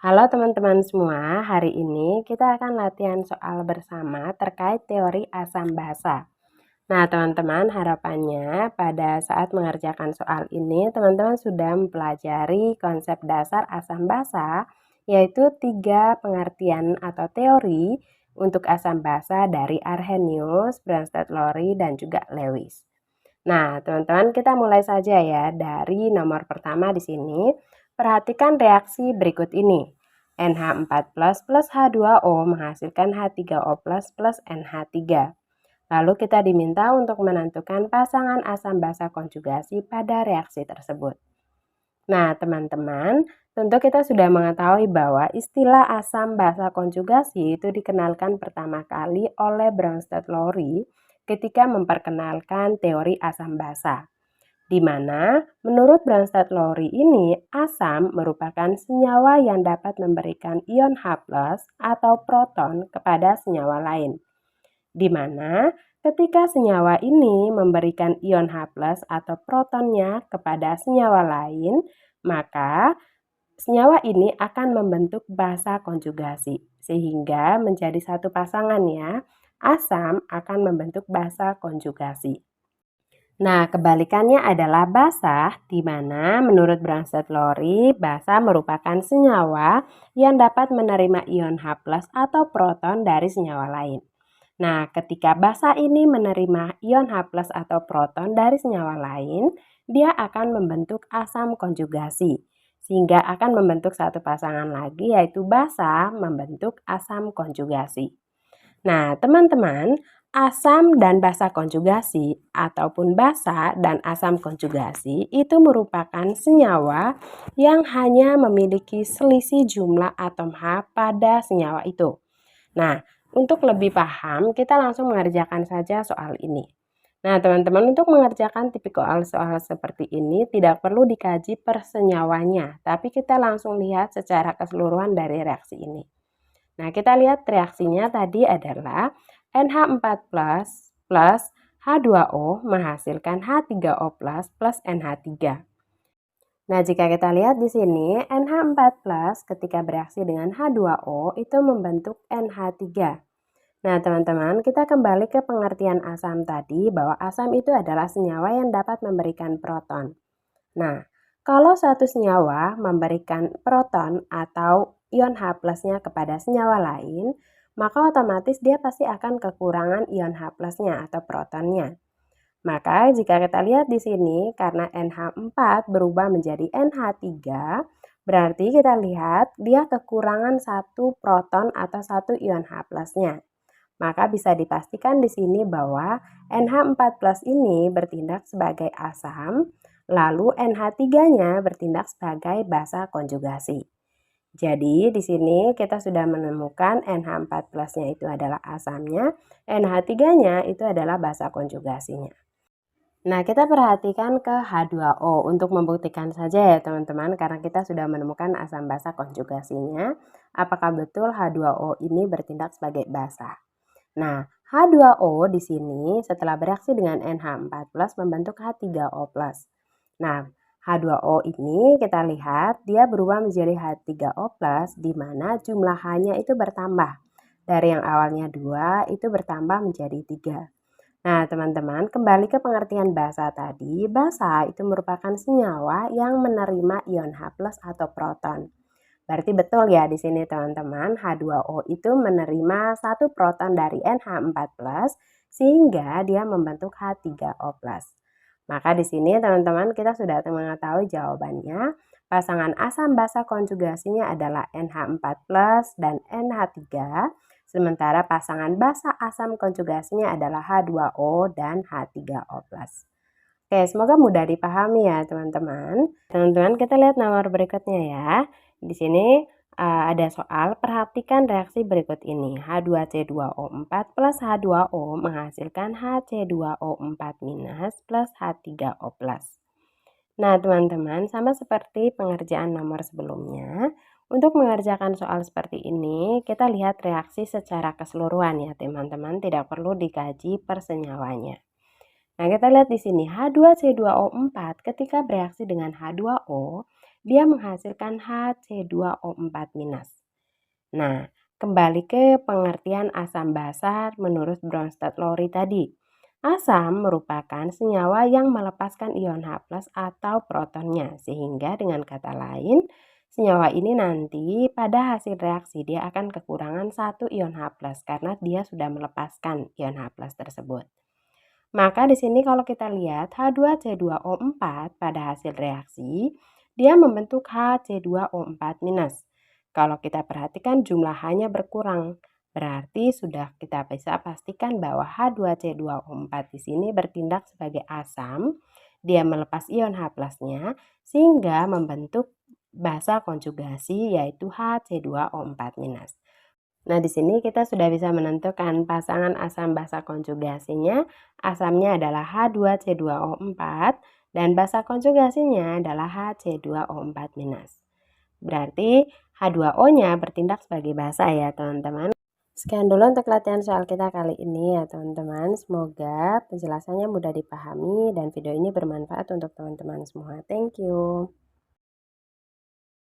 Halo teman-teman semua, hari ini kita akan latihan soal bersama terkait teori asam basa. Nah teman-teman, harapannya pada saat mengerjakan soal ini teman-teman sudah mempelajari konsep dasar asam basa, yaitu 3 pengertian atau teori untuk asam basa dari Arrhenius, Bronsted, Lowry, dan juga Lewis. Nah, teman-teman, kita mulai saja ya dari nomor pertama di sini. Perhatikan reaksi berikut ini. NH4+ plus H2O menghasilkan H3O plus NH3. Lalu kita diminta untuk menentukan pasangan asam basa konjugasi pada reaksi tersebut. Nah, teman-teman, tentu kita sudah mengetahui bahwa istilah asam basa konjugasi itu dikenalkan pertama kali oleh Bronsted Lowry ketika memperkenalkan teori asam basa, di mana menurut Bronsted Lowry ini asam merupakan senyawa yang dapat memberikan ion H+ atau proton kepada senyawa lain, di mana ketika senyawa ini memberikan ion H+ atau protonnya kepada senyawa lain, maka senyawa ini akan membentuk basa konjugasi, sehingga menjadi satu pasangan ya. Asam akan membentuk basa konjugasi. Nah, kebalikannya adalah basa, di mana menurut Bronsted Lowry, basa merupakan senyawa yang dapat menerima ion H+ atau proton dari senyawa lain. Nah, ketika basa ini menerima ion H+ atau proton dari senyawa lain, dia akan membentuk asam konjugasi, sehingga akan membentuk satu pasangan lagi, yaitu basa membentuk asam konjugasi. Nah, teman-teman, asam dan basa konjugasi ataupun basa dan asam konjugasi itu merupakan senyawa yang hanya memiliki selisih jumlah atom H pada senyawa itu. Nah, untuk lebih paham, kita langsung mengerjakan saja soal ini. Nah, teman-teman, untuk mengerjakan tipikal soal seperti ini tidak perlu dikaji per senyawanya, tapi kita langsung lihat secara keseluruhan dari reaksi ini. Nah, kita lihat reaksinya tadi adalah NH4+ plus H2O menghasilkan H3O plus NH3. Nah, jika kita lihat di sini, NH4+ ketika bereaksi dengan H2O itu membentuk NH3. Nah, teman-teman, kita kembali ke pengertian asam tadi bahwa asam itu adalah senyawa yang dapat memberikan proton. Nah, kalau suatu senyawa memberikan proton atau ion H+-nya kepada senyawa lain, maka otomatis dia pasti akan kekurangan ion H+-nya atau protonnya. Maka jika kita lihat di sini, karena NH4 berubah menjadi NH3, berarti kita lihat dia kekurangan satu proton atau satu ion H+-nya. Maka bisa dipastikan di sini bahwa NH4+ ini bertindak sebagai asam, lalu NH3-nya bertindak sebagai basa konjugasi. Jadi di sini kita sudah menemukan NH4+-nya itu adalah asamnya, NH3-nya itu adalah basa konjugasinya. Nah, kita perhatikan ke H2O untuk membuktikan saja ya teman-teman, karena kita sudah menemukan asam basa konjugasinya, apakah betul H2O ini bertindak sebagai basa. Nah, H2O di sini setelah bereaksi dengan NH4+ membentuk H3O+. Nah, H2O ini kita lihat dia berubah menjadi H3O+, di mana jumlah H-nya itu bertambah. Dari yang awalnya 2 itu bertambah menjadi 3. Nah, teman-teman, kembali ke pengertian basa tadi. Basa itu merupakan senyawa yang menerima ion H+ atau proton. Berarti betul ya di sini teman-teman, H2O itu menerima satu proton dari NH4+ sehingga dia membentuk H3O+. Maka di sini teman-teman kita sudah mengetahui jawabannya. Pasangan asam basa konjugasinya adalah NH4+ dan NH3. Sementara pasangan basa asam konjugasinya adalah H2O dan H3O+. Oke, semoga mudah dipahami ya teman-teman. Teman-teman, kita lihat nomor berikutnya ya. Di sini ada soal, perhatikan reaksi berikut ini. H2C2O4 plus H2O menghasilkan HC2O4- plus H3O+. Nah, teman-teman, sama seperti pengerjaan nomor sebelumnya, untuk mengerjakan soal seperti ini, kita lihat reaksi secara keseluruhan ya, teman-teman. Tidak perlu dikaji per senyawanya. Nah, kita lihat di sini H2C2O4 ketika bereaksi dengan H2O, dia menghasilkan HC2O4-. Nah, kembali ke pengertian asam basa menurut Bronsted-Lowry tadi. Asam merupakan senyawa yang melepaskan ion H+ atau protonnya, sehingga dengan kata lain, senyawa ini nanti pada hasil reaksi dia akan kekurangan satu ion H+ karena dia sudah melepaskan ion H+ tersebut. Maka di sini kalau kita lihat H2C2O4 pada hasil reaksi, dia membentuk HC2O4-. Kalau kita perhatikan jumlahannya berkurang, berarti sudah kita bisa pastikan bahwa H2C2O4 di sini bertindak sebagai asam, dia melepas ion H+-nya sehingga membentuk basa konjugasi yaitu HC2O4-. Nah, di sini kita sudah bisa menentukan pasangan asam basa konjugasinya. Asamnya adalah H2C2O4 dan basa konjugasinya adalah HC2O4-. Berarti H2O-nya bertindak sebagai basa ya, teman-teman. Sekian dulu untuk latihan soal kita kali ini ya, teman-teman. Semoga penjelasannya mudah dipahami dan video ini bermanfaat untuk teman-teman semua. Thank you.